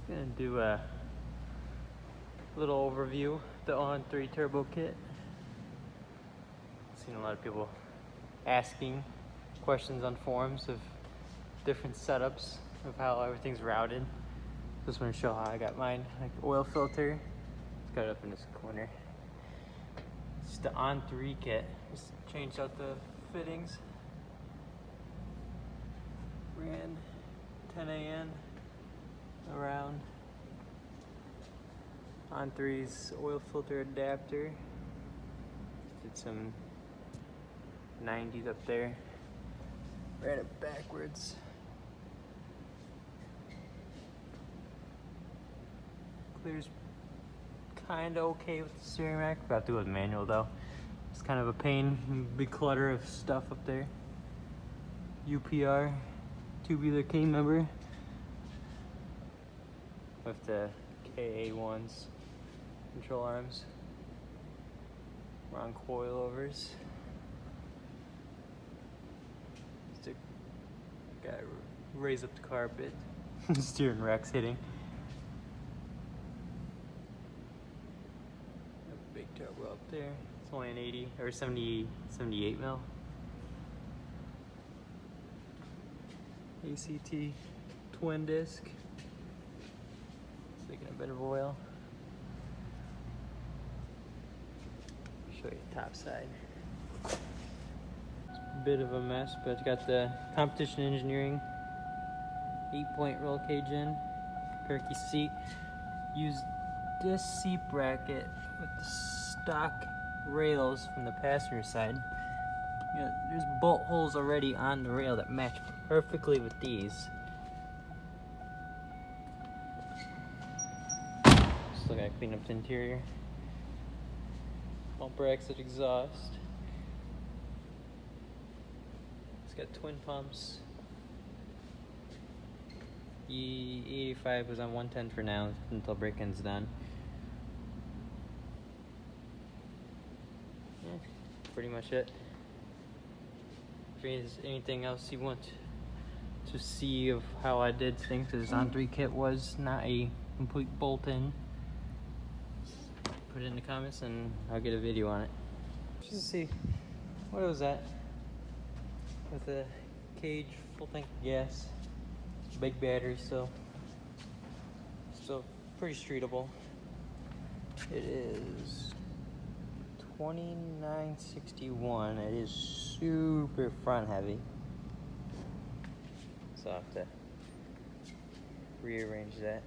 Gonna do a little overview of the On3 turbo kit. Seen a lot of people asking questions on forums of different setups of how everything's routed. Just want to show how I got mine. Like oil filter, it's got it up in this corner. It's the On3 kit. Just changed out the fittings. Ran 10 a.m. around On3's oil filter adapter. Did some 90s up there. Ran it backwards. Clears kinda okay with the steering rack. Got to do it with manual though. It's kind of a pain, big clutter of stuff up there. UPR, tubular cane member. With the KA1s, control arms. Wrong coilovers. Gotta raise up the carpet. Steering rack's hitting. A big turbo up there. It's only an 80 or 78 mil. ACT twin disc. Taking a bit of oil. Show you the top side. It's a bit of a mess, but it's got the competition engineering 8-point roll cage in, Perky seat. Use this seat bracket with the stock rails from the passenger side. You know, there's bolt holes already on the rail that match perfectly with these. Still gotta clean up the interior. Bumper exit exhaust. It's got twin pumps. E85 was on 110 for now until break-in's done. Yeah, pretty much it. If there's anything else you want to see of how I did things, this On3 kit was not a complete bolt-in. Put it in the comments and I'll get a video on it. Just to see, what was that? With a cage, full tank of gas, big battery still pretty streetable. It is 2961. It is super front heavy, so I'll have to rearrange that.